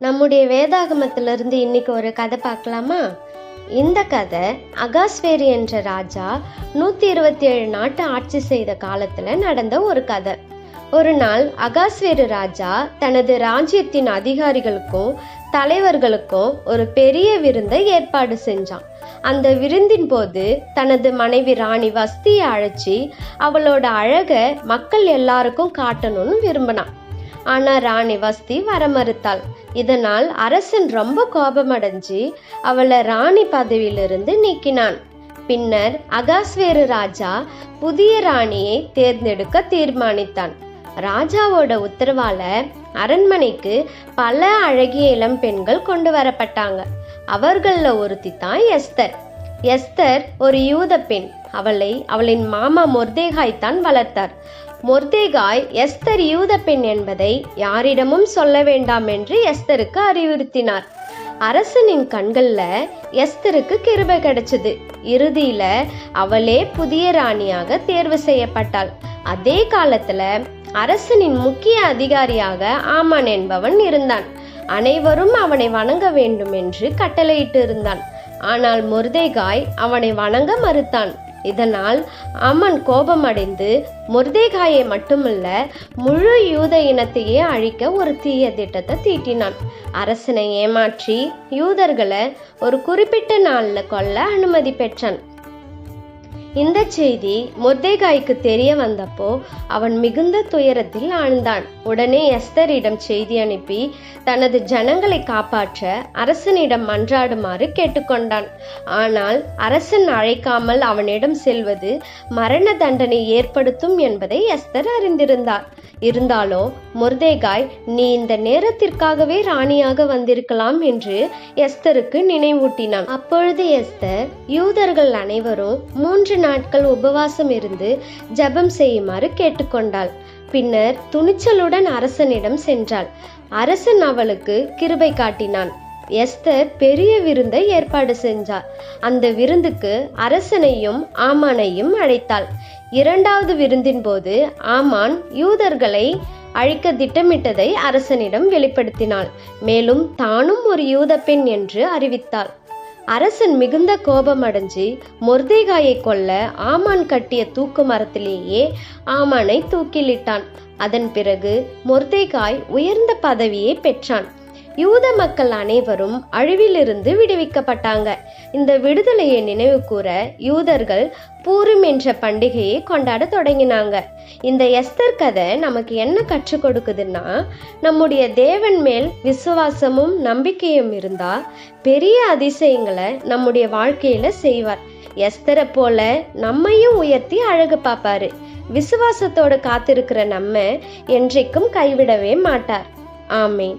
நம்முடைய வேதாகமத்திலிருந்து இன்னைக்கு ஒரு கதை பார்க்கலாமா? இந்த கதை அகாஸ்வேரு என்ற ராஜா 127 நாட்டு ஆட்சி செய்த காலத்துல நடந்த ஒரு கதை. ஒரு நாள் அகாஸ்வேரு ராஜா தனது ராஜ்யத்தின் அதிகாரிகளுக்கும் தலைவர்களுக்கும் ஒரு பெரிய விருந்தை ஏற்பாடு செஞ்சான். அந்த விருந்தின் போது தனது மனைவி ராணி வஸ்தியை அழைச்சி அவளோட அழக மக்கள் எல்லாருக்கும் காட்டணும்னு விரும்பினான். ஆனா ராணி வஸ்தி வர மறுத்தாள். இதனால் அரசன் ரொம்ப கோபமடைஞ்சு அவளை ராணி பதவியிலிருந்து நீக்கினான். பின்னர் அகாஸ்வேரு ராஜா புதிய ராணியை தேர்ந்தெடுக்க தீர்மானித்தான். ராஜாவோட உத்தரவால அரண்மனைக்கு பல அழகிய இளம் பெண்கள் கொண்டு வரப்பட்டாங்க. அவர்கள ஒருத்தி தான் எஸ்தர். எஸ்தர் ஒரு யூத பெண். அவளை அவளின் மாமா மொர்தேகாய் தான் வளர்த்தார். மொர்தேகாய் எஸ்தர் யூத பெண் என்பதை யாரிடமும் சொல்ல வேண்டாம் என்று எஸ்தருக்கு அறிவுறுத்தினார். அரசனின் கண்கள்ல எஸ்தருக்கு கிருபை கிடைச்சது. இறுதியில அவளே புதிய ராணியாக தேர்வு செய்யப்பட்டாள். அதே காலத்துல அரசனின் முக்கிய அதிகாரியாக ஆமான் என்பவன் இருந்தான். அனைவரும் அவனை வணங்க வேண்டும் என்று கட்டளையிட்டு இருந்தான். ஆனால் மொர்தேகாய் அவனை வணங்க மறுத்தான். இதனால் ஆமான் கோபமடைந்து மொர்தேகாயை மட்டுமல்ல முழு யூத இனத்தையே அழிக்க ஒரு தீய திட்டத்தை தீட்டினான். அரசனை ஏமாற்றி யூதர்களை ஒரு குறிப்பிட்ட நாள்ல கொல்ல அனுமதி பெற்றான். இந்த செய்தி மொர்தேகாய்க்கு தெரிய வந்தப்போ அவன் மிகுந்த துயரத்தில் ஆழ்ந்தான். உடனே எஸ்தரிடம் செய்தி அனுப்பி தனது ஜனங்களை காப்பாற்ற அரசனிடம் மன்றாடுமாறு கேட்டுக்கொண்டான். ஆனால் அரசன் அழைக்காமல் அவனிடம் செல்வது மரண தண்டனை ஏற்படுத்தும் என்பதை எஸ்தர் அறிந்திருந்தார். இருந்தாலும் மொர்தேகாய், நீ இந்த நேரத்திற்காகவே ராணியாக வந்திருக்கலாம் என்று எஸ்தருக்கு நினைவூட்டினான். அப்பொழுது எஸ்தர் யூதர்கள் அனைவரும் 3 நாட்கள் உபவாசம் இருந்து ஜெபம் செய்யுமாறு கேட்டுக்கொண்டாள். பின்னர் துணிச்சலுடன் அரசனிடம் சென்றாள். அரசன் அவளுக்கு கிருபை காட்டினான். எஸ்தர் பெரிய விருந்தை ஏற்பாடு செஞ்சார். அந்த விருந்துக்கு அரசனையும் ஆமானையும் அழைத்தாள். 2வது விருந்தின் போது ஆமான் யூதர்களை அழிக்க திட்டமிட்டதை அரசனிடம் வெளிப்படுத்தினாள். மேலும் தானும் ஒரு யூத பெண் என்று அறிவித்தாள். அரசன் மிகுந்த கோபமடைஞ்சு மொர்தேகாயை கொல்ல ஆமான் கட்டிய தூக்கு மரத்திலேயே ஆமானை தூக்கிலிட்டான். அதன் பிறகு மொர்தேகாய் உயர்ந்த பதவியை பெற்றான். யூத மக்கள் அனைவரும் அழிவிலிருந்து விடுவிக்கப்பட்டாங்க. இந்த விடுதலையை நினைவு கூற யூதர்கள் பூரிம் என்ற பண்டிகையை கொண்டாட தொடங்கினாங்க. இந்த எஸ்தர் கதை நமக்கு என்ன கற்றுக் கொடுக்குதுன்னா, நம்முடைய தேவன் மேல் விசுவாசமும் நம்பிக்கையும் இருந்தா பெரிய அதிசயங்களை நம்முடைய வாழ்க்கையில செய்வார். எஸ்தரை போல நம்மையும் உயர்த்தி அழகு பார்ப்பாரு. விசுவாசத்தோடு காத்திருக்கிற நம்ம என்றைக்கும் கைவிடவே மாட்டார். ஆமேன்.